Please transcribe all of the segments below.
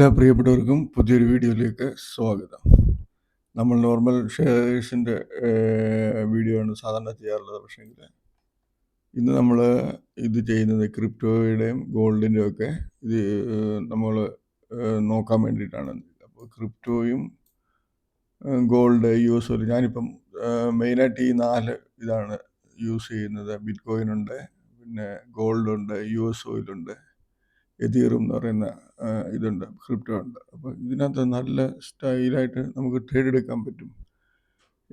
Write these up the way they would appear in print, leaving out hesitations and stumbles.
എല്ലാ പ്രിയപ്പെട്ടവർക്കും പുതിയൊരു വീഡിയോയിലേക്ക് സ്വാഗതം. നമ്മൾ നോർമൽ ഷെയർസിൻ്റെ വീഡിയോ ആണ് സാധാരണ ചെയ്യാറുള്ളത്. പക്ഷേങ്കിൽ ഇന്ന് നമ്മൾ ഇത് ചെയ്യുന്നത് ക്രിപ്റ്റോയുടെയും ഗോൾഡിൻ്റെയും ഒക്കെ ഇത് നമ്മൾ നോക്കാൻ വേണ്ടിയിട്ടാണ്. അപ്പോൾ ക്രിപ്റ്റോയും ഗോൾഡ് യൂസ് ചെയ്ത് ഞാനിപ്പം മെയിനായിട്ട് ഈ 4 ഇതാണ് യൂസ് ചെയ്യുന്നത്. ബിറ്റ് കോയിൻ ഉണ്ട്, പിന്നെ ഗോൾഡ് ഉണ്ട്, US ഓയിലുണ്ട്, എതീറിയം എന്ന് പറയുന്ന ഇതുണ്ട്, ക്രിപ്റ്റോ ഉണ്ട്. അപ്പോൾ ഇതിനകത്ത് നല്ല സ്റ്റൈലായിട്ട് നമുക്ക് ട്രേഡ് എടുക്കാൻ പറ്റും.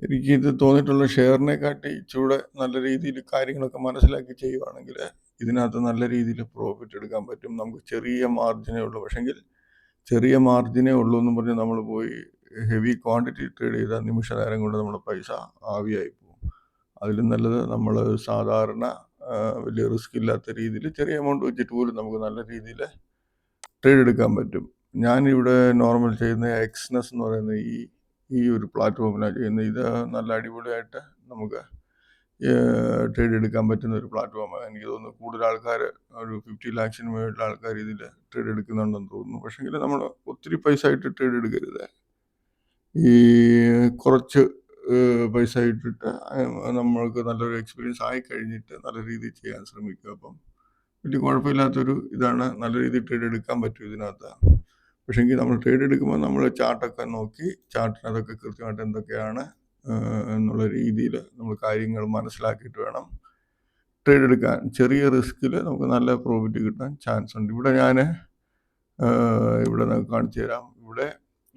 എനിക്കിത് തോന്നിയിട്ടുള്ള ഷെയറിനെക്കാട്ടി ഇച്ചിരൂടെ നല്ല രീതിയിൽ കാര്യങ്ങളൊക്കെ മനസ്സിലാക്കി ചെയ്യുവാണെങ്കിൽ ഇതിനകത്ത് നല്ല രീതിയിൽ പ്രോഫിറ്റ് എടുക്കാൻ പറ്റും. നമുക്ക് ചെറിയ മാർജിനേ ഉള്ളൂ. പക്ഷെങ്കിൽ ചെറിയ മാർജിനേ ഉള്ളൂ എന്ന് പറഞ്ഞ് നമ്മൾ പോയി ഹെവി ക്വാണ്ടിറ്റി ട്രേഡ് ചെയ്താൽ നിമിഷ നേരം കൊണ്ട് നമ്മുടെ പൈസ ആവിയായി പോകും. അതിലും നല്ലത് നമ്മൾ സാധാരണ വലിയ റിസ്ക് ഇല്ലാത്ത രീതിയിൽ ചെറിയ എമൗണ്ട് വെച്ചിട്ട് പോലും നമുക്ക് നല്ല രീതിയിൽ ട്രേഡ് എടുക്കാൻ പറ്റും. ഞാനിവിടെ നോർമൽ ചെയ്യുന്ന എക്സ്നെസ് എന്ന് പറയുന്ന ഈ ഒരു പ്ലാറ്റ്ഫോമിലാണ് ചെയ്യുന്നത്. ഇത് നല്ല അടിപൊളിയായിട്ട് നമുക്ക് ട്രേഡ് എടുക്കാൻ പറ്റുന്ന ഒരു പ്ലാറ്റ്ഫോമാണ്. എനിക്ക് തോന്നുന്നു കൂടുതൽ ആൾക്കാർ, ഒരു 50 ലാക്സിന് മുകളിൽ ആൾക്കാർ ഇതിൽ ട്രേഡ് എടുക്കുന്നുണ്ടെന്ന് തോന്നുന്നു. പക്ഷേങ്കിൽ നമ്മൾ ഒത്തിരി പൈസ ആയിട്ട് ട്രേഡ് എടുക്കരുത്. ഈ കുറച്ച് പൈസ ഇട്ടിട്ട് നമ്മൾക്ക് നല്ലൊരു എക്സ്പീരിയൻസ് ആയി കഴിഞ്ഞിട്ട് നല്ല രീതിയിൽ ചെയ്യാൻ ശ്രമിക്കുക. അപ്പം വലിയ കുഴപ്പമില്ലാത്തൊരു ഇതാണ്. നല്ല രീതിയിൽ ട്രേഡ് എടുക്കാൻ പറ്റും ഇതിനകത്ത്. പക്ഷേങ്കിൽ നമ്മൾ ട്രേഡ് എടുക്കുമ്പോൾ നമ്മൾ ചാർട്ടൊക്കെ നോക്കി ചാർട്ടിനകത്തൊക്കെ കൃത്യമായിട്ട് എന്തൊക്കെയാണ് എന്നുള്ള രീതിയിൽ നമ്മൾ കാര്യങ്ങൾ മനസ്സിലാക്കിയിട്ട് വേണം ട്രേഡ് എടുക്കാൻ. ചെറിയ റിസ്കിൽ നമുക്ക് നല്ല പ്രോഫിറ്റ് കിട്ടാൻ ചാൻസ് ഉണ്ട്. ഇവിടെ നമുക്ക് കാണിച്ചു തരാം. ഇവിടെ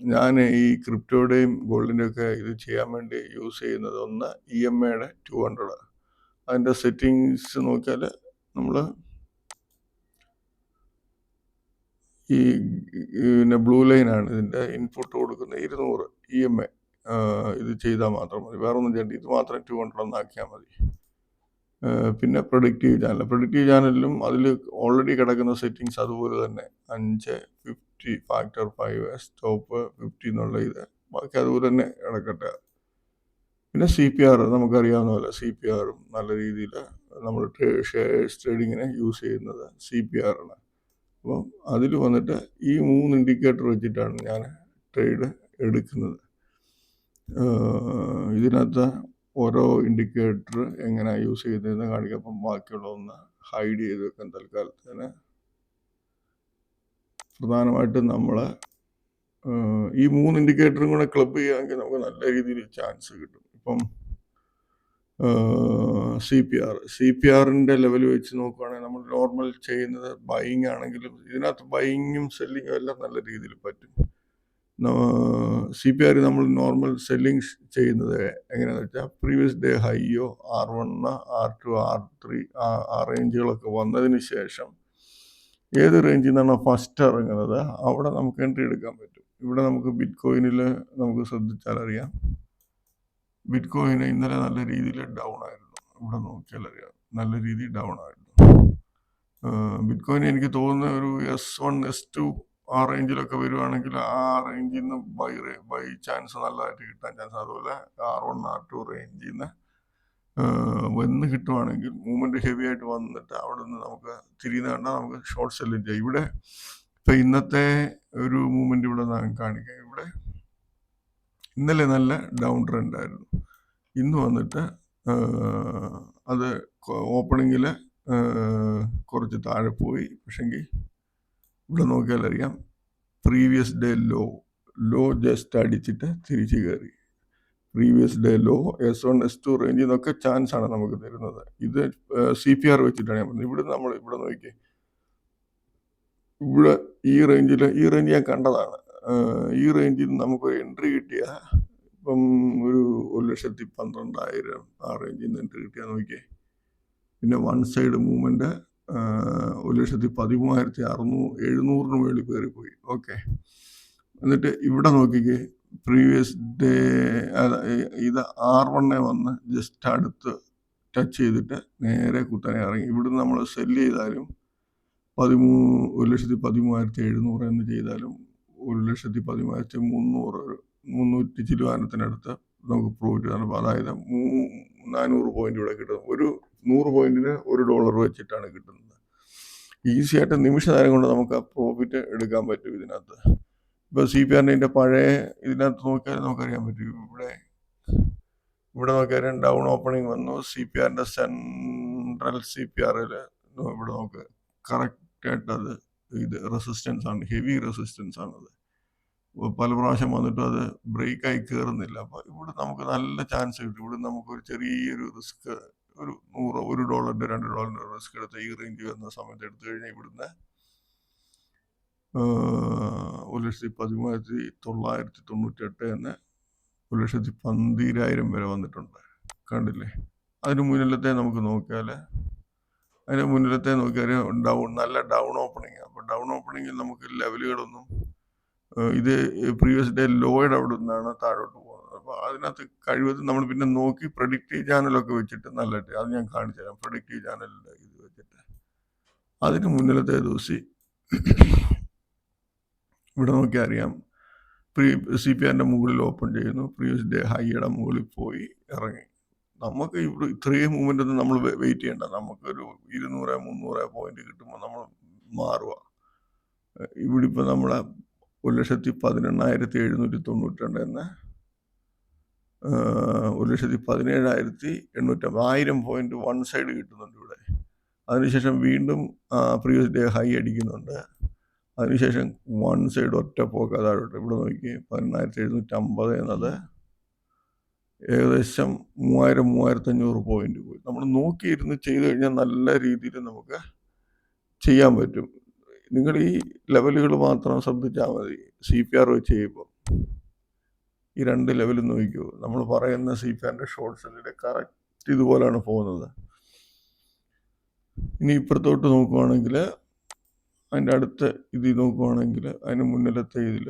ഞാൻ ഈ ക്രിപ്റ്റോയുടെയും ഗോൾഡിൻ്റെയും ഒക്കെ ഇത് ചെയ്യാൻ വേണ്ടി യൂസ് ചെയ്യുന്നത് ഒന്ന് EMAയുടെ 200. അതിൻ്റെ സെറ്റിങ്സ് നോക്കിയാൽ നമ്മൾ ഈ പിന്നെ ബ്ലൂ ലൈനാണ് ഇതിൻ്റെ ഇൻപുട്ട് കൊടുക്കുന്നത്. 200 EMA ഇത് ചെയ്താൽ മാത്രം മതി, വേറെ ഒന്നും ചെയ്യേണ്ട. ഇത് മാത്രം 200 എന്നാക്കിയാൽ മതി. പിന്നെ പ്രൊഡക്റ്റീവ് ചാനലിലും അതിൽ ഓൾറെഡി കിടക്കുന്ന സെറ്റിങ്സ് അതുപോലെ തന്നെ 5, 50, ഫാക്ടർ 5, സ്റ്റോപ്പ് 50 എന്നുള്ള ഇത് ബാക്കി അതുപോലെ തന്നെ കിടക്കട്ടെ. പിന്നെ CPR നമുക്കറിയാവുന്ന പോലെ CPRും നല്ല രീതിയിൽ നമ്മൾ ഷെയർസ് ട്രേഡിങ്ങിനെ യൂസ് ചെയ്യുന്നത് CPR ആണ്. അപ്പം അതിൽ വന്നിട്ട് ഈ 3 ഇൻഡിക്കേറ്റർ വെച്ചിട്ടാണ് ഞാൻ ട്രേഡ് എടുക്കുന്നത്. ഇതിനകത്ത് ഓരോ ഇൻഡിക്കേറ്റർ എങ്ങനെ യൂസ് ചെയ്തതെന്ന് കാണിക്കാം. അപ്പം ബാക്കിയുള്ളതൊന്ന് ഹൈഡ് ചെയ്ത് വെക്കാൻ തൽക്കാലത്തിന്. പ്രധാനമായിട്ടും നമ്മൾ ഈ 3 ഇൻഡിക്കേറ്ററും കൂടെ ക്ലബ് ചെയ്യുകയാണെങ്കിൽ നമുക്ക് നല്ല രീതിയിൽ ചാൻസ് കിട്ടും. ഇപ്പം CPRൻ്റെ ലെവൽ വെച്ച് നോക്കുകയാണെങ്കിൽ നമ്മൾ നോർമൽ ചെയ്യുന്നത് ബൈയിങ് ആണെങ്കിലും ഇതിനകത്ത് ബൈയിങ്ങും സെല്ലിങ്ങും എല്ലാം നല്ല രീതിയിൽ പറ്റും. CPR നമ്മൾ നോർമൽ സെല്ലിങ് ചെയ്യുന്നത് എങ്ങനെയാണെന്ന് വെച്ചാൽ previous day ഹൈയോ R1, R2, R3 ആ റേഞ്ചുകളൊക്കെ വന്നതിന് ശേഷം ഏത് റേഞ്ചിൽ നിന്നാണ് ഫസ്റ്റ് ഇറങ്ങുന്നത് അവിടെ നമുക്ക് എൻട്രി എടുക്കാൻ പറ്റും. ഇവിടെ നമുക്ക് ബിറ്റ് കോയിനിൽ നമുക്ക് ശ്രദ്ധിച്ചാൽ അറിയാം, ബിറ്റ് കോയിന് ഇന്നലെ നല്ല രീതിയിൽ ഡൗൺ ആയിരുന്നു. ഇവിടെ നോക്കിയാൽ അറിയാം, നല്ല രീതിയിൽ ഡൗൺ ആയിരുന്നു. ബിറ്റ് കോയിൻ എനിക്ക് തോന്നുന്ന ഒരു S1, S2 ആ റേഞ്ചിലൊക്കെ വരുവാണെങ്കിൽ ആ റേഞ്ചിൽ നിന്ന് ബൈ ചാൻസ് നല്ലതായിട്ട് കിട്ടാൻ ചാൻസ്. അതുപോലെ R1, R2 റേഞ്ചിൽ നിന്ന് വന്ന് കിട്ടുവാണെങ്കിൽ മൂവ്മെന്റ് ഹെവി ആയിട്ട് വന്നിട്ട് അവിടെ നിന്ന് നമുക്ക് തിരിയുന്ന കണ്ടാൽ നമുക്ക് ഷോർട്ട് സെല്ലിങ് ചെയ്യാം. ഇവിടെ ഇപ്പം ഇന്നത്തെ ഒരു മൂവ്മെന്റ് ഇവിടെ കാണിക്കാം. ഇവിടെ ഇന്നലെ നല്ല ഡൗൺ ട്രെൻഡ് ആയിരുന്നു. ഇന്ന് വന്നിട്ട് അത് ഓപ്പണിങ്ങിൽ കുറച്ച് താഴെ പോയി. പക്ഷെങ്കിൽ ഇവിടെ നോക്കിയാൽ അറിയാം, പ്രീവിയസ് ഡേ ലോ ജസ്റ്റ് അടിച്ചിട്ട് തിരിച്ച് കയറി. Previous day law S1, S2 റേഞ്ചിൽ നിന്നൊക്കെ ചാൻസ് ആണ് നമുക്ക് തരുന്നത്. ഇത് CPR വെച്ചിട്ടാണ് ഞാൻ പറഞ്ഞത്. ഇവിടെ നമ്മൾ ഇവിടെ നോക്കി, ഇവിടെ ഈ റേഞ്ച് ഞാൻ കണ്ടതാണ്. ഈ റേഞ്ചിൽ നമുക്ക് എൻട്രി കിട്ടിയ ഇപ്പം ഒരു 1,12,000 ആ റേഞ്ചിൽ നിന്ന് എൻട്രി കിട്ടിയാൽ നോക്കിയേ. പിന്നെ വൺ സൈഡ് മൂവ്മെന്റ് 1,13,700 മേളിൽ കയറിപ്പോയി. ഓക്കെ, എന്നിട്ട് ഇവിടെ നോക്കിക്കേ, പ്രീവിയസ് ഡേ ഇത് R1 വന്ന് ജസ്റ്റ് അടുത്ത് ടച്ച് ചെയ്തിട്ട് നേരെ കുത്തനെ ഇറങ്ങി. ഇവിടുന്ന് നമ്മൾ സെല്ല് ചെയ്താലും 1,13,700 എന്ന് ചെയ്താലും 1,13,300 300 ചില്ലുവാനത്തിനടുത്ത് നമുക്ക് പ്രോഫിറ്റ് കാണും. അതായത് 400 പോയിന്റ് ഇവിടെ കിട്ടും. ഒരു 100 പോയിന്റിന് $1 വെച്ചിട്ടാണ് കിട്ടുന്നത്. ഈസി ആയിട്ട് നിമിഷ നേരം കൊണ്ട് നമുക്ക് ആ പ്രോഫിറ്റ് എടുക്കാൻ പറ്റും ഇതിനകത്ത്. ഇപ്പോൾ CPRന്റെ പഴയ ഇതിനകത്ത് നോക്കിയാൽ നമുക്കറിയാൻ പറ്റും. ഇവിടെ നോക്കിയാൽ ഡൗൺ ഓപ്പണിംഗ് വന്നു. CPRന്റെ സെൻട്രൽ CPRൽ ഇവിടെ നോക്ക് കറക്റ്റായിട്ട് അത് ഇത് റെസിസ്റ്റൻസ് ആണ്, ഹെവി റെസിസ്റ്റൻസ് ആണത്. പല പ്രാവശ്യം വന്നിട്ടും അത് ബ്രേക്കായി കയറുന്നില്ല. അപ്പോൾ ഇവിടെ നമുക്ക് നല്ല ചാൻസ് കിട്ടും. ഇവിടെ നമുക്കൊരു ചെറിയൊരു റിസ്ക്, ഒരു $100, $2, $2 റിസ്ക് എടുത്ത് ഈ റേഞ്ച് വരുന്ന സമയത്ത് എടുത്തു കഴിഞ്ഞാൽ ഇവിടുന്ന് 1,13,998 എന്ന് 1,12,000 വരെ വന്നിട്ടുണ്ട്. കണ്ടില്ലേ? അതിന് മുന്നിലത്തെ നമുക്ക് നോക്കിയാൽ നല്ല ഡൗൺ ഓപ്പണിംഗ്. അപ്പോൾ ഡൗൺ ഓപ്പണിങ്ങിൽ നമുക്ക് ലെവലുകളൊന്നും ഇത് പ്രീവിയസ് ഡേ ലോയുടെ അവിടെ നിന്നാണ് താഴോട്ട് പോകുന്നത്. അപ്പോൾ അതിനകത്ത് കഴിവതും നമ്മൾ പിന്നെ നോക്കി പ്രഡിക്റ്റീവ് ചാനലൊക്കെ വെച്ചിട്ട് നല്ലതായിട്ട് അത് ഞാൻ കാണിച്ചു തരാം. പ്രഡിക്റ്റീവ് ചാനലിൻ്റെ ഇത് വെച്ചിട്ട് അതിന് മുന്നിലത്തെ ദിവസം ഇവിടെ നോക്കിയാൽ അറിയാം. CPRന്റെ മുകളിൽ ഓപ്പൺ ചെയ്യുന്നു, പ്രീവിയസ് ഡേ ഹൈയുടെ മുകളിൽ പോയി ഇറങ്ങി. നമുക്ക് ഇവിടെ ഇത്രയും മൂവ്മെൻ്റ് ഒന്നും നമ്മൾ വെയിറ്റ് ചെയ്യേണ്ട. നമുക്കൊരു 200-300 പോയിന്റ് കിട്ടുമ്പോൾ നമ്മൾ മാറുക. ഇവിടെ ഇപ്പോൾ നമ്മളെ 1,18,792 എന്ന് 1,17,850 1000 പോയിന്റ് വൺ സൈഡ് കിട്ടുന്നുണ്ട് ഇവിടെ. അതിനുശേഷം വീണ്ടും പ്രീവിയസ് ഡേ ഹൈ അടിക്കുന്നുണ്ട്. അതിനുശേഷം വൺ സൈഡ് ഒറ്റ പോക്ക് താഴോട്ട്. ഇവിടെ നോക്കി 18,750 എന്നത് ഏകദേശം 3,000-3,500 പോയിന്റ് പോയി. നമ്മൾ നോക്കിയിരുന്ന് ചെയ്ത് കഴിഞ്ഞാൽ നല്ല രീതിയിൽ നമുക്ക് ചെയ്യാൻ പറ്റും. നിങ്ങൾ ഈ ലെവലുകൾ മാത്രം ശ്രദ്ധിച്ചാൽ മതി. CPR വെച്ച് ചെയ്യുമ്പോൾ ഈ 2 ലെവലും നോക്കിക്കോ. നമ്മൾ പറയുന്ന CPRന്റെ ഷോർട്ട് സെല്ലിൻ്റെ കറക്റ്റ് ഇതുപോലെയാണ് പോകുന്നത്. ഇനി ഇപ്പുറത്തോട്ട് നോക്കുവാണെങ്കിൽ അതിൻ്റെ അടുത്ത ഇത് നോക്കുവാണെങ്കിൽ അതിന് മുന്നിലത്തെ ഇതിൽ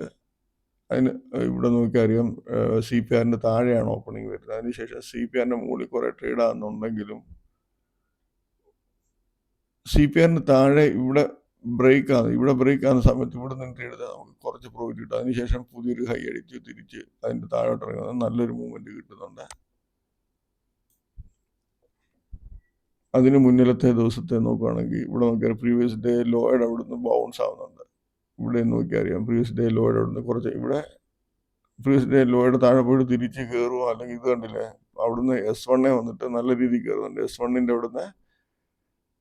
ഇവിടെ നോക്കിയാൽ അറിയാം CPRന്റെ താഴെയാണ് ഓപ്പണിംഗ് വരുന്നത്. അതിനുശേഷം CPRന്റെ മുകളിൽ കുറേ ട്രേഡ് ആകുന്നുണ്ടെങ്കിലും CPRന്റെ താഴെ ഇവിടെ ബ്രേക്ക് ആകുന്ന സമയത്ത് ഇവിടെ നിന്ന് ട്രേഡ് ചെയ്താൽ നമുക്ക് കുറച്ച് പ്രോഫിറ്റ് കിട്ടും. അതിനുശേഷം പുതിയൊരു ഹൈ അടിച്ച് തിരിച്ച് അതിൻ്റെ താഴോട്ട് ഇറങ്ങുന്നത് നല്ലൊരു മൂവ്മെന്റ് കിട്ടുന്നുണ്ട്. അതിന് മുന്നിലത്തെ ദിവസത്തെ നോക്കുകയാണെങ്കിൽ ഇവിടെ നോക്കിയാൽ പ്രീവിയസ് ഡേ ലോയുടെ അവിടെ നിന്ന് ബൗൺസ് ആവുന്നുണ്ട്. ഇവിടെ നോക്കിയാൽ അറിയാം പ്രീവിയസ് ഡേ ലോയുടെ അവിടെ നിന്ന് കുറച്ച് ഇവിടെ പ്രീവിയസ് ഡേ ലോയുടെ താഴെ പോയിട്ട് തിരിച്ച് കയറുമോ, അല്ലെങ്കിൽ ഇത് കണ്ടില്ലേ അവിടുന്ന് S1 വന്നിട്ട് നല്ല രീതിയിൽ കയറുന്നുണ്ട്. S1ന്റെ അവിടുന്ന്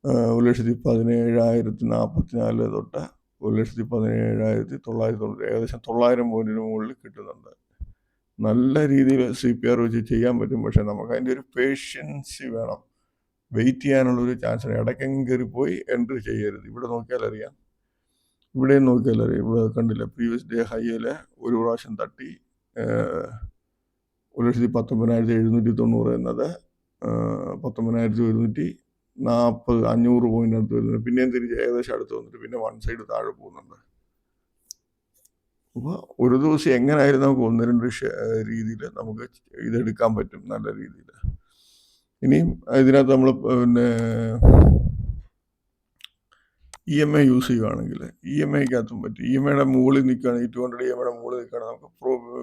1,17,044 തൊട്ട് 1,17,990 ഏകദേശം 900 പോയിന്റിന് മുകളിൽ കിട്ടുന്നുണ്ട്. നല്ല രീതിയിൽ CPR വെച്ച് ചെയ്യാൻ പറ്റും. പക്ഷെ നമുക്ക് അതിൻ്റെ ഒരു പേഷ്യൻസി വേണം, വെയിറ്റ് ചെയ്യാനുള്ളൊരു ചാൻസ്. ഇടയ്ക്കെങ്കിലും കയറിപ്പോയി എൻട്രി ചെയ്യരുത്. ഇവിടെ നോക്കിയാൽ അറിയാം, ഇവിടെ കണ്ടില്ല പ്രീവിയസ് ഡേ ഹൈയിൽ ഒരു പ്രാവശ്യം തട്ടി 1,19,790 എന്നത് 19,140 500 പോയിന്റ് അടുത്ത് വരുന്നുണ്ട്. പിന്നെയും തിരിച്ച് ഏകദേശം അടുത്ത് വന്നിട്ട് പിന്നെ വൺ സൈഡ് താഴെ പോകുന്നുണ്ട്. അപ്പോൾ ഒരു ദിവസം എങ്ങനെയായാലും നമുക്ക് 1-2 രീതിയിൽ നമുക്ക് ഇതെടുക്കാൻ പറ്റും നല്ല രീതിയിൽ. ഇനിയും ഇതിനകത്ത് നമ്മൾ പിന്നെ EMA യൂസ് ചെയ്യുകയാണെങ്കിൽ EMAക്കകത്തും പറ്റും. EMAയുടെ മുകളിൽ നിൽക്കുകയാണെങ്കിൽ 200 EMAയുടെ മുകളിൽ നിൽക്കുകയാണെങ്കിൽ നമുക്ക്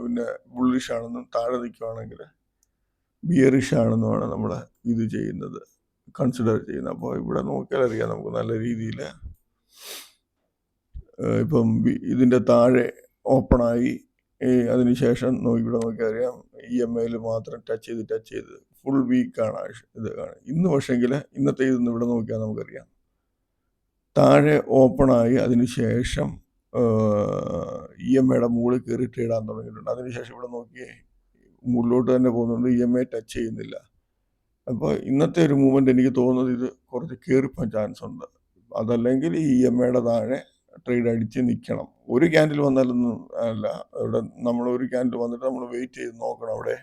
പിന്നെ ബുള്ളിഷ് ആണെന്നും, താഴെ നിൽക്കുകയാണെങ്കിൽ ബിയറിഷ് ആണെന്നുമാണ് നമ്മൾ ഇത് ചെയ്യുന്നത്, കൺസിഡർ ചെയ്യുന്നത്. അപ്പോൾ ഇവിടെ നോക്കിയാൽ അറിയാം നമുക്ക് നല്ല രീതിയിൽ ഇപ്പം ഇതിൻ്റെ താഴെ ഓപ്പണായി അതിനുശേഷം ഇവിടെ നോക്കിയാൽ അറിയാം EMAയിൽ മാത്രം ടച്ച് ചെയ്ത് ഫുൾ വീക്കാണ് ഇത് കാണും. ഇന്ന് പക്ഷേങ്കിൽ ഇന്നത്തെ ഇതൊന്നും ഇവിടെ നോക്കിയാൽ നമുക്കറിയാം താഴെ ഓപ്പണായി അതിനുശേഷം EMAയുടെ മുകളിൽ കയറി ട്രേഡാൻ തുടങ്ങിയിട്ടുണ്ട്. അതിനുശേഷം ഇവിടെ നോക്കിയേ മുകളിലോട്ട് തന്നെ പോകുന്നുണ്ട്, EMA ടച്ച് ചെയ്യുന്നില്ല. അപ്പോൾ ഇന്നത്തെ ഒരു മൂവ്മെൻറ്റ് എനിക്ക് തോന്നുന്നത് ഇത് കുറച്ച് കയറിപ്പോൻ ചാൻസ് ഉണ്ട്. അതല്ലെങ്കിൽ ഈ EMAയുടെ താഴെ ട്രേഡ് അടിച്ച് നിൽക്കണം. ഒരു ക്യാൻഡിൽ വന്നാലൊന്നും അല്ല, ഇവിടെ നമ്മൾ ഒരു ക്യാൻഡിൽ വന്നിട്ട് നമ്മൾ വെയിറ്റ് ചെയ്ത് നോക്കണം അവിടെ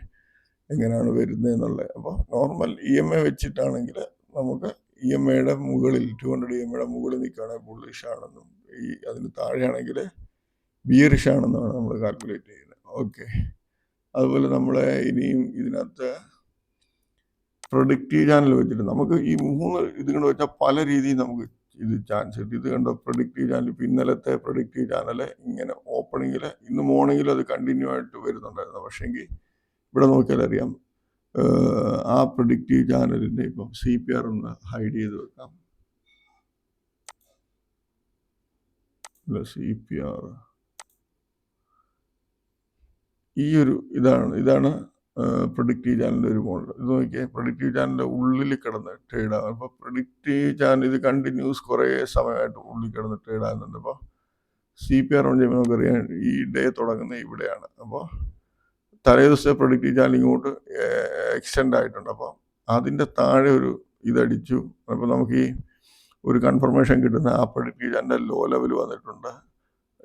എങ്ങനെയാണ് വരുന്നതെന്നുള്ളത്. അപ്പോൾ നോർമൽ EMA വെച്ചിട്ടാണെങ്കിൽ നമുക്ക് EMAയുടെ മുകളിൽ 200 EMAയുടെ മുകളിൽ നിൽക്കുകയാണെങ്കിൽ ബുള്ളിഷ് ആണെന്നും, അതിന് താഴെയാണെങ്കിൽ ബിയറിഷ് ആണെന്നാണ് നമ്മൾ കാൽക്കുലേറ്റ് ചെയ്യുന്നത്. ഓക്കെ, അതുപോലെ നമ്മൾ ഇനിയും ഇതിനകത്ത് പ്രൊഡിക്റ്റീവ് ചാനൽ വെച്ചിട്ട് നമുക്ക് ഈ 3 ഇതുകൊണ്ട് വെച്ചാൽ പല രീതിയിൽ നമുക്ക് ഇത് ചാൻസ് കിട്ടും. ഇത് കണ്ടോ പ്രൊഡിക്റ്റീവ് ചാനൽ. ഇപ്പം ഇന്നലത്തെ പ്രൊഡിക്റ്റീവ് ചാനൽ ഇങ്ങനെ ഓപ്പണിങ്ങിൽ ഇന്ന് മോർണിംഗിൽ അത് കണ്ടിന്യൂ ആയിട്ട് വരുന്നുണ്ടായിരുന്നു. പക്ഷേങ്കിൽ ഇവിടെ നോക്കിയാൽ അറിയാം ആ പ്രൊഡിക്റ്റീവ് ചാനലിൻ്റെ ഇപ്പം CPR ഒന്ന് ഹൈഡ് ചെയ്ത് വെക്കാം. അല്ല CPR. ഈ ഒരു ഇതാണ് പ്രൊഡിക്റ്റീവ് ചാനലിൻ്റെ ഒരു മോഡൽ. ഇത് നോക്കിയാൽ പ്രൊഡിക്റ്റീവ് ചാനലിൻ്റെ ഉള്ളിൽ കിടന്ന് ട്രേഡ് ആകും. അപ്പോൾ പ്രൊഡിക്റ്റീവ് ചാനൽ ഇത് കണ്ടിന്യൂസ് കുറേ സമയമായിട്ട് ഉള്ളിൽ കിടന്ന് ട്രേഡ് ആകുന്നുണ്ട്. അപ്പോൾ CPR ഓൺ ചെയ്യുമ്പോൾ നമുക്കറിയാം ഈ ഡേ തുടങ്ങുന്നത് ഇവിടെയാണ്. അപ്പോൾ തലേ ദിവസത്തെ പ്രൊഡിക്റ്റീവ് ചാനൽ ഇങ്ങോട്ട് എക്സ്റ്റെൻഡ് ആയിട്ടുണ്ട്. അപ്പോൾ അതിൻ്റെ താഴെ ഒരു ഇതടിച്ചു. അപ്പോൾ നമുക്ക് ഈ ഒരു കൺഫർമേഷൻ കിട്ടുന്ന ആ പ്രൊഡിക്റ്റീവ് ചാനലിൻ്റെ ലോ ലെവൽ വന്നിട്ടുണ്ട്.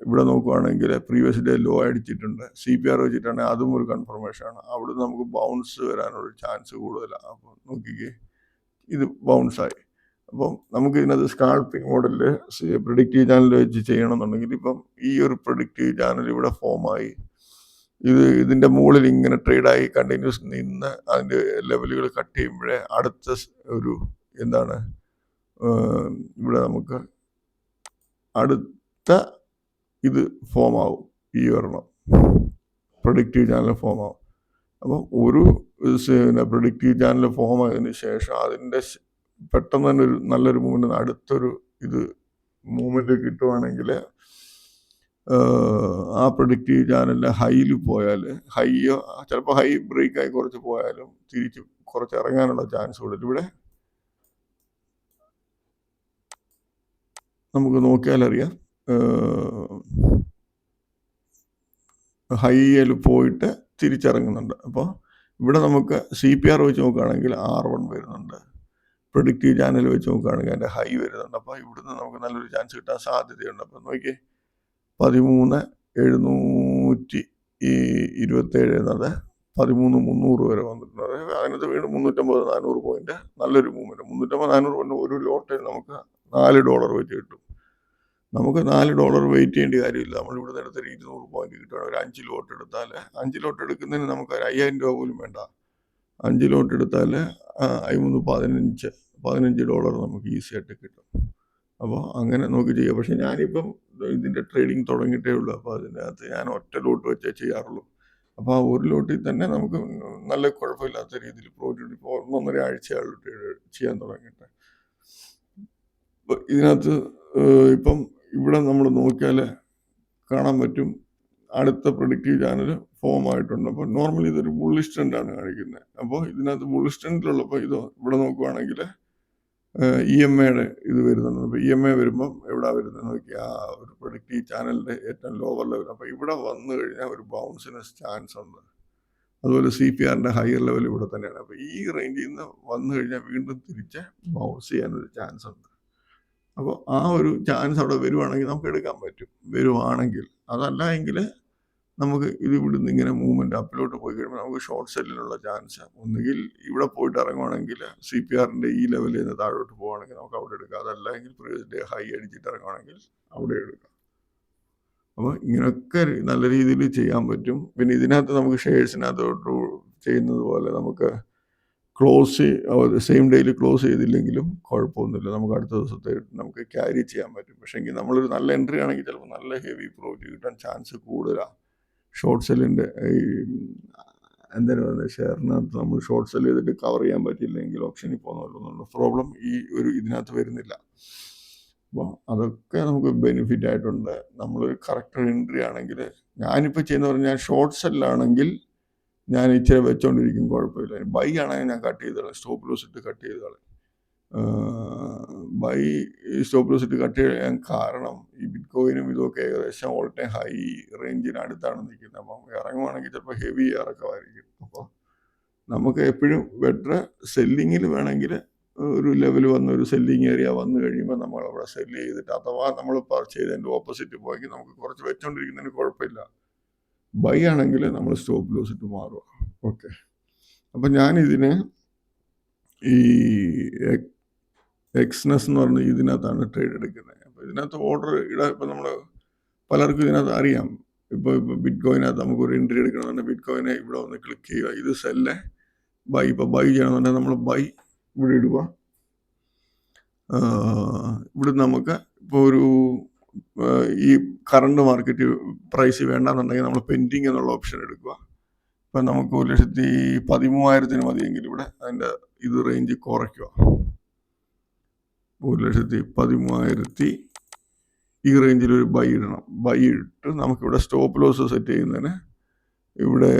ഇവിടെ നോക്കുവാണെങ്കിൽ പ്രീവിയസ് ഡേ ലോ അടിച്ചിട്ടുണ്ട്. CPR വെച്ചിട്ടാണെങ്കിൽ അതും ഒരു കൺഫർമേഷനാണ്. അവിടെ നമുക്ക് ബൗൺസ് വരാനൊരു ചാൻസ് കൂടുതലാണ്. അപ്പോൾ നോക്കിക്കേ, ഇത് ബൗൺസായി. അപ്പം നമുക്ക് ഇതിനകത്ത് സ്കാൾപ്പിംഗ് മോഡലിൽ പ്രൊഡിക്റ്റീവ് ചാനൽ വെച്ച് ചെയ്യണമെന്നുണ്ടെങ്കിൽ ഇപ്പം ഈ ഒരു പ്രൊഡിക്റ്റീവ് ചാനൽ ഇവിടെ ഫോമായി ഇതിൻ്റെ മുകളിൽ ഇങ്ങനെ ട്രേഡായി കണ്ടിന്യൂസ് നിന്ന് അതിൻ്റെ ലെവലുകൾ കട്ട് ചെയ്യുമ്പോഴേ അടുത്ത ഒരു എന്താണ് ഇവിടെ നമുക്ക് അടുത്ത ഇത് ഫോം ആവും. ഈ ഒരെണ്ണം പ്രൊഡിക്റ്റീവ് ചാനൽ ഫോം ആവും. അപ്പം ഒരു പ്രൊഡിക്റ്റീവ് ചാനൽ ഫോം ആയതിനു ശേഷം അതിൻ്റെ പെട്ടെന്ന് തന്നെ ഒരു നല്ലൊരു മൂവ്മെൻറ്റ് അടുത്തൊരു ഇത് മൂവ്മെൻറ്റ് കിട്ടുവാണെങ്കിൽ ആ പ്രൊഡിക്റ്റീവ് ചാനലിൻ്റെ ഹൈയിൽ പോയാൽ ഹൈയോ ചിലപ്പോൾ ഹൈ ബ്രേക്കായി കുറച്ച് പോയാലും തിരിച്ച് കുറച്ച് ഇറങ്ങാനുള്ള ചാൻസ് കൂടുതൽ. ഇവിടെ നമുക്ക് നോക്കിയാലറിയാം ഹൈയിൽ പോയിട്ട് തിരിച്ചിറങ്ങുന്നുണ്ട്. അപ്പോൾ ഇവിടെ നമുക്ക് CPR വെച്ച് നോക്കുകയാണെങ്കിൽ R1 വരുന്നുണ്ട്. പ്രൊഡിക്റ്റീവ് ചാനൽ വെച്ച് നോക്കുകയാണെങ്കിൽ അതിൻ്റെ ഹൈ വരുന്നുണ്ട്. അപ്പോൾ ഇവിടുന്ന് നമുക്ക് നല്ലൊരു ചാൻസ് കിട്ടാൻ സാധ്യതയുണ്ട്. അപ്പോൾ നോക്കി 13,727 എന്നത് 13,300 വരെ വന്നിട്ടുണ്ട്. അതിനകത്ത് വീണ്ടും 350-400 പോയിന്റ് നല്ലൊരു മൂവ്മെൻറ്റ്. 350-400 പോയിന്റ് ഒരു ലോട്ടിൽ നമുക്ക് $4 വെച്ച് കിട്ടും. നമുക്ക് $4 വെയിറ്റ് ചെയ്യേണ്ട കാര്യമില്ല. നമ്മളിവിടെ നിന്ന് എടുത്തൊരു 200 പോയിന്റ് കിട്ടുകയാണ്. ഒരു 5 ലോട്ട് എടുത്താൽ 5 ലോട്ട് എടുക്കുന്നതിന് നമുക്ക് ഒരു 5,000 രൂപ പോലും വേണ്ട. 5 ലോട്ട് എടുത്താൽ $15 നമുക്ക് ഈസി ആയിട്ട് കിട്ടും. അപ്പോൾ അങ്ങനെ നോക്കി ചെയ്യാം. പക്ഷെ ഞാനിപ്പം ഇതിൻ്റെ ട്രേഡിങ് തുടങ്ങിയിട്ടേ ഉള്ളൂ. അപ്പോൾ അതിനകത്ത് ഞാൻ ഒറ്റ ലോട്ട് വെച്ചേ ചെയ്യാറുള്ളൂ. അപ്പോൾ ആ ഒരു ലോട്ടിൽ തന്നെ നമുക്ക് നല്ല കുഴപ്പമില്ലാത്ത രീതിയിൽ പ്രോഫിറ്റ് ഇപ്പോൾ 1.5 ആഴ്ചയാളും ചെയ്യാൻ തുടങ്ങിയിട്ട്. ഇതിനകത്ത് ഇപ്പം ഇവിടെ നമ്മൾ നോക്കിയാൽ കാണാൻ പറ്റും അടുത്ത പ്രൊഡിക്റ്റീവ് ചാനൽ ഫോം ആയിട്ടുണ്ട്. അപ്പോൾ നോർമലി ഇതൊരു ബുള്ളിഷ് ട്രെൻഡാണ് കാണിക്കുന്നത്. അപ്പോൾ ഇതിനകത്ത് ബുള്ളിഷ് ട്രെൻഡിലുള്ളപ്പോൾ ഇത് ഇവിടെ നോക്കുവാണെങ്കിൽ EMAയുടെ ഇത് വരുന്നുണ്ട്. അപ്പോൾ EMA വരുമ്പം എവിടെ വരുന്നത് നോക്കിയാൽ ആ ഒരു പ്രൊഡിക്റ്റീവ് ചാനലിൻ്റെ ഏറ്റവും ലോവർ ലെവൽ. അപ്പോൾ ഇവിടെ വന്നു കഴിഞ്ഞാൽ ഒരു ബൗൺസിന് ചാൻസ് ഉണ്ട്. അതുപോലെ CPRൻ്റെ ഹയർ ലെവൽ ഇവിടെ തന്നെയാണ്. അപ്പോൾ ഈ റേഞ്ചിൽ നിന്ന് വന്നു കഴിഞ്ഞാൽ വീണ്ടും തിരിച്ച് ബൗൺസ് ചെയ്യാനൊരു ചാൻസ് ഉണ്ട്. അപ്പോൾ ആ ഒരു ചാൻസ് അവിടെ വരുവാണെങ്കിൽ നമുക്ക് എടുക്കാൻ പറ്റും. വരുവാണെങ്കിൽ അതല്ല എങ്കിൽ നമുക്ക് ഇത് ഇവിടുന്ന് ഇങ്ങനെ മൂവ്മെൻറ്റ് അപ്പിലോട്ട് പോയി കഴിയുമ്പോൾ നമുക്ക് ഷോർട്ട് സെല്ലിനുള്ള ചാൻസ് ഒന്നുകിൽ ഇവിടെ പോയിട്ട് ഇറങ്ങുവാണെങ്കിൽ CPRൻ്റെ ഈ ലെവലിൽ നിന്ന് താഴോട്ട് പോവുകയാണെങ്കിൽ നമുക്ക് അവിടെ എടുക്കാം. അതല്ലെങ്കിൽ പ്രീവിയസ് ഹൈ അടിച്ചിട്ട് ഇറങ്ങുവാണെങ്കിൽ അവിടെ എടുക്കാം. അപ്പോൾ ഇങ്ങനെയൊക്കെ നല്ല രീതിയിൽ ചെയ്യാൻ പറ്റും. പിന്നെ ഇതിനകത്ത് നമുക്ക് ഷെയർസിനകത്തോട്ട് ചെയ്യുന്നത് പോലെ നമുക്ക് ക്ലോസ് സെയിം ഡേയിൽ ക്ലോസ് ചെയ്തില്ലെങ്കിലും കുഴപ്പമൊന്നുമില്ല. നമുക്ക് അടുത്ത ദിവസത്തെ നമുക്ക് ക്യാരി ചെയ്യാൻ പറ്റും. പക്ഷേ എങ്കിൽ നമ്മളൊരു നല്ല എൻട്രി ആണെങ്കിൽ ചിലപ്പോൾ നല്ല ഹെവി പ്രോഫിറ്റ് കിട്ടാൻ ചാൻസ് കൂടുതലാണ്. ഷോർട്ട് സെല്ലിൻ്റെ ഈ എന്തായാലും പറയുന്നത് ഷെയറിനകത്ത് നമ്മൾ ഷോർട്ട് സെല് ചെയ്തിട്ട് കവർ ചെയ്യാൻ പറ്റില്ലെങ്കിൽ ഓപ്ഷനിൽ പോകുന്നുള്ള പ്രോബ്ലം ഈ ഒരു ഇതിനകത്ത് വരുന്നില്ല. അപ്പോൾ അതൊക്കെ നമുക്ക് ബെനിഫിറ്റ് ആയിട്ടുണ്ട്. നമ്മളൊരു കറക്റ്റ് എൻട്രി ആണെങ്കിൽ ഞാനിപ്പോൾ ചെയ്യുന്ന പറഞ്ഞാൽ ഷോർട്ട് സെല്ലാണെങ്കിൽ ഞാൻ ഇച്ചിരി വെച്ചോണ്ടിരിക്കും, കുഴപ്പമില്ല. ബൈ ആണെങ്കിൽ ഞാൻ കട്ട് ചെയ്തോളാം, സ്റ്റോപ്പ് ലോസ് ഇട്ട് കട്ട് ചെയ്തോളാം. ബൈ സ്റ്റോപ്പ് ലോസ് ഇട്ട് കട്ട് ചെയ്യാൻ കാരണം ഈ ബിറ്റ് കോയിനും ഇതൊക്കെ ഏകദേശം ഓൾ ടൈം ഹൈ റേഞ്ചിന് അടുത്താണ് നിൽക്കുന്നത്. അപ്പം ഇറങ്ങുവാണെങ്കിൽ ചിലപ്പോൾ ഹെവി ഇറക്കമായിരിക്കും. അപ്പോൾ നമുക്ക് എപ്പോഴും ബെറ്റർ സെല്ലിങ്ങിൽ വേണമെങ്കിൽ ഒരു ലെവൽ വന്ന് ഒരു സെല്ലിങ് ഏരിയ വന്നു കഴിയുമ്പോൾ നമ്മൾ അവിടെ സെല്ല് ചെയ്തിട്ട് അഥവാ നമ്മൾ ചെയ്തതിൻ്റെ ഓപ്പോസിറ്റ് പോയെങ്കിൽ നമുക്ക് കുറച്ച് വെച്ചോണ്ടിരിക്കുന്നതിന് കുഴപ്പമില്ല. ബൈ ആണെങ്കിൽ നമ്മൾ സ്റ്റോപ്പ് ലോസ് ഇട്ട് മാറുക. ഓക്കെ, അപ്പം ഞാനിതിന് ഈ എക്സ്നെസ് എന്ന് പറഞ്ഞ ഇതിനകത്താണ് ട്രേഡ് എടുക്കുന്നത്. അപ്പോൾ ഇതിനകത്ത് ഓർഡർ ഇടാൻ ഇപ്പം നമ്മൾ പലർക്കും ഇതിനകത്ത് അറിയാം. ഇപ്പോൾ ബിറ്റ് കോയിനകത്ത് നമുക്കൊരു എൻട്രി എടുക്കണമെന്നുണ്ടെങ്കിൽ ബിറ്റ് കോയിനെ ഇവിടെ ഒന്ന് ക്ലിക്ക് ചെയ്യുക, ഇത് സെല്ല് ബൈ. ഇപ്പോൾ ബൈ ചെയ്യണമെന്നുണ്ടെങ്കിൽ നമ്മൾ ബൈ ഇവിടെ ഇടുക. ഇവിടെ നമുക്ക് ഇപ്പോൾ ഒരു ഈ കറണ്ട് മാർക്കറ്റ് പ്രൈസ് വേണ്ടെന്നുണ്ടെങ്കിൽ നമ്മൾ പെൻഡിങ് എന്നുള്ള ഓപ്ഷൻ എടുക്കുക. ഇപ്പം നമുക്ക് 1,13,000 മതിയെങ്കിൽ ഇവിടെ അതിൻ്റെ ഇത് റേഞ്ച് കുറയ്ക്കുക. 1,13,000 ഈ റേഞ്ചിൽ ഒരു ബൈ ഇടണം. ബൈ ഇട്ട് നമുക്കിവിടെ സ്റ്റോപ്പ് ലോസ് സെറ്റ് ചെയ്യുന്നതിന് ഇവിടെ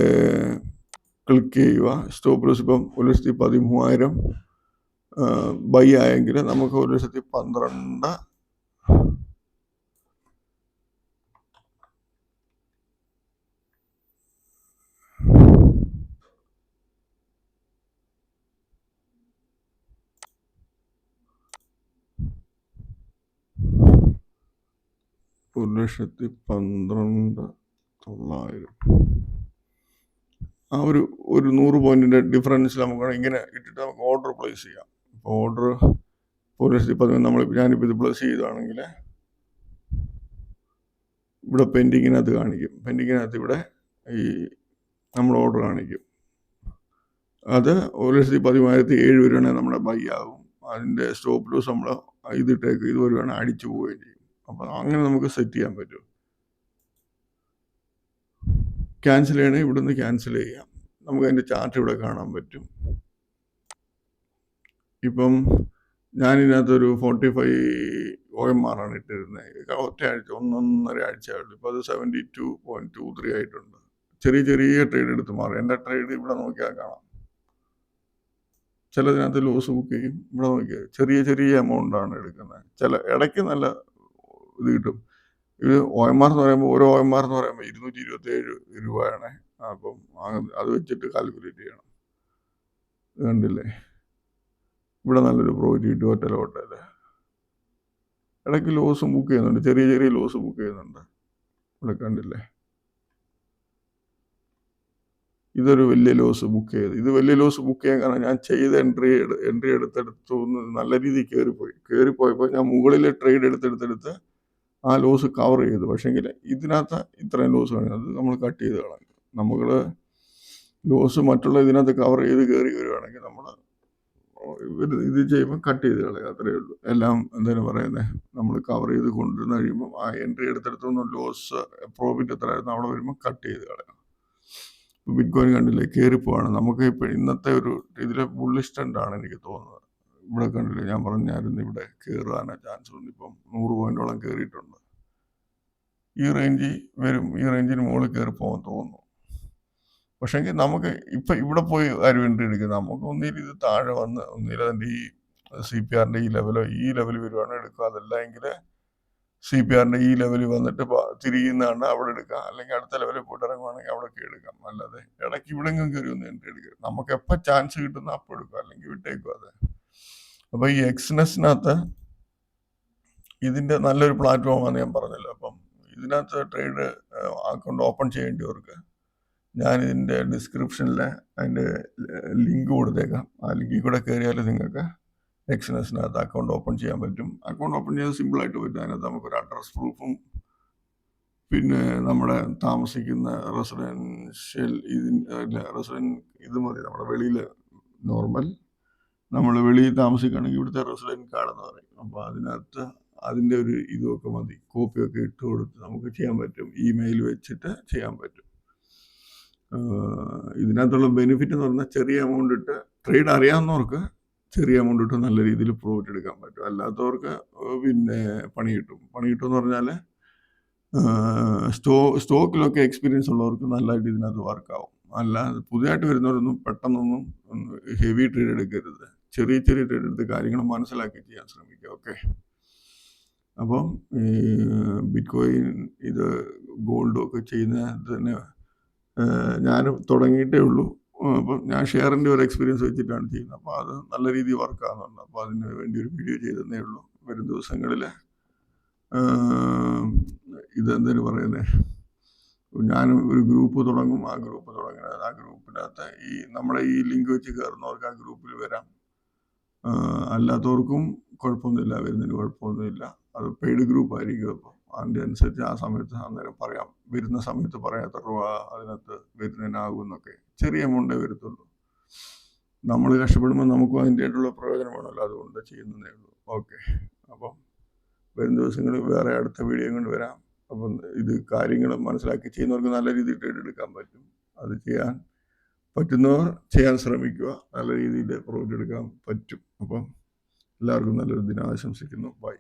ക്ലിക്ക് ചെയ്യുക. സ്റ്റോപ്പ് ലോസ് ഇപ്പം 1,13,000 ബൈ ആയെങ്കിൽ നമുക്ക് 1,12,000 1,12,900 ആ ഒരു 100 പോയിന്റിന്റെ ഡിഫറൻസിൽ നമുക്ക് ഇങ്ങനെ ഇട്ടിട്ട് നമുക്ക് ഓർഡർ പ്ലേസ് ചെയ്യാം. ഇപ്പോൾ ഓർഡർ 1,13,000 ഞാനിപ്പോൾ ഇത് പ്ലേസ് ചെയ്താണെങ്കിൽ ഇവിടെ പെൻഡിങ്ങിനകത്ത് കാണിക്കും. പെൻഡിങ്ങിനകത്ത് ഇവിടെ ഈ നമ്മൾ ഓർഡർ കാണിക്കും. അത് 1,13,007 വരെയാണെങ്കിൽ നമ്മുടെ ബൈ ആകും. അതിൻ്റെ സ്റ്റോപ്പ് ലോസ് നമ്മൾ ഇതിട്ടേക്ക് ഇത് വരുവാണെങ്കിൽ അടിച്ചു പോവുകയും ചെയ്യും. അപ്പം അങ്ങനെ നമുക്ക് സെറ്റ് ചെയ്യാൻ പറ്റും. ക്യാൻസൽ ചെയ്യണമെങ്കിൽ ഇവിടുന്ന് ക്യാൻസൽ ചെയ്യാം. നമുക്ക് അതിൻ്റെ ചാർട്ട് ഇവിടെ കാണാൻ പറ്റും. ഇപ്പം ഞാനിതിനകത്തൊരു 45 OMR ആണ് ഇട്ടിരുന്നത്. ഒറ്റയാഴ്ച 1.5 ആഴ്ചയുള്ളൂ. ഇപ്പോൾ അത് 72.23 ആയിട്ടുണ്ട്. ചെറിയ ചെറിയ ട്രേഡ് എടുത്ത് മാറും. എൻ്റെ ട്രേഡ് ഇവിടെ നോക്കിയാൽ കാണാം. ചിലതിനകത്ത് ലോസ് ബുക്ക് ചെയ്യും. ഇവിടെ നോക്കിയാൽ ചെറിയ ചെറിയ എമൗണ്ടാണ് എടുക്കുന്നത്. ഇടയ്ക്ക് നല്ല ഇത് കിട്ടും. ഇത് OMR എന്ന് പറയുമ്പോൾ ഓരോ OMR എന്ന് പറയുമ്പോൾ 227 രൂപയാണ്. അപ്പം അത് വെച്ചിട്ട് കാൽക്കുലേറ്റ് ചെയ്യണം. കണ്ടില്ലേ, ഇവിടെ നല്ലൊരു പ്രോഫിറ്റ് കിട്ടും ഒറ്റ ലോട്ടയിൽ. ഇടയ്ക്ക് ലോസും ബുക്ക് ചെയ്യുന്നുണ്ട്, ചെറിയ ചെറിയ ലോസ് ബുക്ക് ചെയ്യുന്നുണ്ട്. ഇവിടെ കണ്ടില്ലേ, ഇതൊരു വലിയ ലോസ് ബുക്ക് ചെയ്ത്. ഇത് വലിയ ലോസ് ബുക്ക് ചെയ്യാൻ കാരണം ഞാൻ ചെയ്ത എൻട്രി എടുത്തെടുത്തു നല്ല രീതിയിൽ കയറിപ്പോയപ്പോൾ ഞാൻ മുകളിൽ ട്രേഡ് എടുത്തെടുത്ത് ആ ലോസ് കവർ ചെയ്തു. പക്ഷേങ്കിൽ ഇതിനകത്ത് ഇത്രയും ലോസ് വേണം, അത് നമ്മൾ കട്ട് ചെയ്ത് കളഞ്ഞു. നമ്മൾ ലോസ് മറ്റുള്ള ഇതിനകത്ത് കവർ ചെയ്ത് കയറി വരുവാണെങ്കിൽ നമ്മൾ ഇത് ചെയ്യുമ്പോൾ കട്ട് ചെയ്ത് കളയുക, അത്രയേ ഉള്ളൂ. എല്ലാം എന്തായാലും പറയുന്നത്, നമ്മൾ കവർ ചെയ്ത് കൊണ്ടുവന്ന് കഴിയുമ്പോൾ ആ എൻട്രി എടുത്തെടുത്തൊന്നും ലോസ് പ്രോഫിറ്റ് എത്രയായിരുന്നു അവിടെ വരുമ്പോൾ കട്ട് ചെയ്ത് കളയാം. ബിറ്റ് കോയിൻ കണ്ടില്ലേ, കയറിപ്പോവാണ്. നമുക്ക് ഇപ്പോൾ ഇന്നത്തെ ഒരു ഇതിലെ ബുള്ളിഷ് ട്രെൻഡാണ് എനിക്ക് തോന്നുന്നത്. ഇവിടെ കണ്ടില്ലേ, ഞാൻ പറഞ്ഞായിരുന്നു ഇവിടെ കയറാനാണ് ചാൻസ് ഉണ്ട്. ഇപ്പം 100 പോയിന്റോളം കയറിയിട്ടുണ്ട്. ഈ റേഞ്ചിൽ വരും, ഈ റേഞ്ചിന് മുകളിൽ കയറി പോകാൻ തോന്നുന്നു. പക്ഷേങ്കിൽ നമുക്ക് ഇപ്പം ഇവിടെ പോയി ആരും എൻട്രി എടുക്കുന്നത്, നമുക്ക് ഒന്നിൽ ഇത് താഴെ വന്ന് ഒന്നിൽ അതിൻ്റെ ഈ CPRൻ്റെ ഈ ലെവൽ വരുവാണെങ്കിൽ എടുക്കുക. അതല്ല എങ്കിൽ CPRൻ്റെ ഈ ലെവലിൽ വന്നിട്ട് തിരിയുന്നതാണ് അവിടെ എടുക്കാം. അല്ലെങ്കിൽ അടുത്ത ലെവലിൽ പോയിട്ട് ഇറങ്ങുവാണെങ്കിൽ അവിടെയൊക്കെ എടുക്കാം. അല്ലാതെ ഇടയ്ക്ക് ഇവിടെയെങ്കിലും കയറി ഒന്ന് എൻട്രി എടുക്കുക. നമുക്ക് എപ്പോൾ ചാൻസ് കിട്ടുന്ന അപ്പോൾ എടുക്കുക, അല്ലെങ്കിൽ വിട്ടേക്കും അത്. അപ്പോൾ ഈ എക്സ്നെസ്സിനകത്ത് ഇതിൻ്റെ നല്ലൊരു പ്ലാറ്റ്ഫോമാണ് ഞാൻ പറഞ്ഞല്ലോ. അപ്പം ഇതിനകത്ത് ട്രേഡ് അക്കൗണ്ട് ഓപ്പൺ ചെയ്യേണ്ടവർക്ക് ഞാനിതിൻ്റെ ഡിസ്ക്രിപ്ഷനിൽ അതിൻ്റെ ലിങ്ക് കൊടുത്തേക്കാം. ആ ലിങ്കിൽ കൂടെ കയറിയാൽ നിങ്ങൾക്ക് എക്സ്നെസ്സിനകത്ത് അക്കൗണ്ട് ഓപ്പൺ ചെയ്യാൻ പറ്റും. അക്കൗണ്ട് ഓപ്പൺ ചെയ്യാൻ സിമ്പിളായിട്ട് പറ്റും. അതിനകത്ത് നമുക്കൊരു അഡ്രസ് പ്രൂഫും പിന്നെ നമ്മുടെ താമസിക്കുന്ന റെസിഡൻഷ്യൽ ഇത് മതി. നമ്മുടെ വെളിയിൽ നോർമൽ നമ്മൾ വെളിയിൽ താമസിക്കുകയാണെങ്കിൽ ഇവിടുത്തെ റെസിഡൻറ്റ് കാർഡ് എന്ന് പറയും. അപ്പോൾ അതിനകത്ത് അതിൻ്റെ ഒരു ഇതൊക്കെ മതി. കോപ്പിയൊക്കെ ഇട്ട് കൊടുത്ത് നമുക്ക് ചെയ്യാൻ പറ്റും. ഇമെയിൽ വെച്ചിട്ട് ചെയ്യാൻ പറ്റും. ഇതിനകത്തുള്ള ബെനിഫിറ്റ് എന്ന് പറഞ്ഞാൽ ചെറിയ എമൗണ്ട് ഇട്ട് ട്രേഡ് അറിയാവുന്നവർക്ക് ചെറിയ എമൗണ്ട് ഇട്ട് നല്ല രീതിയിൽ പ്രോഫിറ്റ് എടുക്കാൻ പറ്റും. അല്ലാത്തവർക്ക് പിന്നെ പണി കിട്ടുമെന്ന് പറഞ്ഞാൽ സ്റ്റോക്കിലൊക്കെ എക്സ്പീരിയൻസ് ഉള്ളവർക്ക് നല്ലതായിട്ട് ഇതിനകത്ത് വർക്കാവും. അല്ലാതെ പുതിയതായിട്ട് വരുന്നവരൊന്നും പെട്ടെന്നൊന്നും ഹെവി ട്രേഡ് എടുക്കരുത്. ചെറിയ ട്രേഡ് എടുത്ത് കാര്യങ്ങൾ മനസ്സിലാക്കി ചെയ്യാൻ ശ്രമിക്കുക. ഓക്കെ, അപ്പം ബിറ്റ് കോയിൻ ഇത് ഗോൾഡും ഒക്കെ ചെയ്യുന്നത് തന്നെ ഞാനും തുടങ്ങിയിട്ടേ ഉള്ളൂ. അപ്പം ഞാൻ ഷെയറിൻ്റെ ഒരു എക്സ്പീരിയൻസ് വെച്ചിട്ടാണ് ചെയ്യുന്നത്. അപ്പോൾ അത് നല്ല രീതിയിൽ വർക്കാകുന്നുണ്ട്. അപ്പോൾ അതിന് വേണ്ടി ഒരു വീഡിയോ ചെയ്തതേ ഉള്ളൂ. വരും ദിവസങ്ങളിൽ ഇതെന്തിനു പറയുന്നത്, ഞാനും ഒരു ഗ്രൂപ്പ് തുടങ്ങും. ആ ഗ്രൂപ്പിനകത്ത് നമ്മുടെ ഈ ലിങ്ക് വെച്ച് കയറുന്നവർക്ക് ആ ഗ്രൂപ്പിൽ വരാം. അല്ലാത്തവർക്കും കുഴപ്പമൊന്നുമില്ല, വരുന്നതിന് കുഴപ്പമൊന്നുമില്ല. അത് പെയ്ഡ് ഗ്രൂപ്പ് ആയിരിക്കും. അപ്പോൾ അതിൻ്റെ അനുസരിച്ച് ആ സമയത്ത് അന്നേരം പറയാം, വരുന്ന സമയത്ത് പറയാം എത്ര രൂപ അതിനകത്ത് വരുന്നതിനാകും എന്നൊക്കെ. ചെറിയ എമൗണ്ടേ വരത്തുള്ളൂ. നമ്മൾ കഷ്ടപ്പെടുമ്പോൾ നമുക്കും അതിൻ്റെതായിട്ടുള്ള പ്രയോജനം വേണമല്ലോ, അതുകൊണ്ട് ചെയ്യുന്നതേ ഉള്ളൂ. ഓക്കെ, അപ്പം വരും ദിവസങ്ങളിൽ വേറെ അടുത്ത വീഡിയോ കൊണ്ട് വരാം. അപ്പം ഇത് കാര്യങ്ങൾ മനസ്സിലാക്കി ചെയ്യുന്നവർക്ക് നല്ല രീതിയിൽ ട്രേഡ് എടുക്കാൻ പറ്റും. അത് ചെയ്യാൻ പറ്റുന്നവർ ചെയ്യാൻ ശ്രമിക്കുക. നല്ല രീതിയിൽ പ്രോഫിറ്റ് എടുക്കാൻ പറ്റും. അപ്പം എല്ലാവർക്കും നല്ലൊരു ദിനം ആശംസിക്കുന്നു. ബൈ.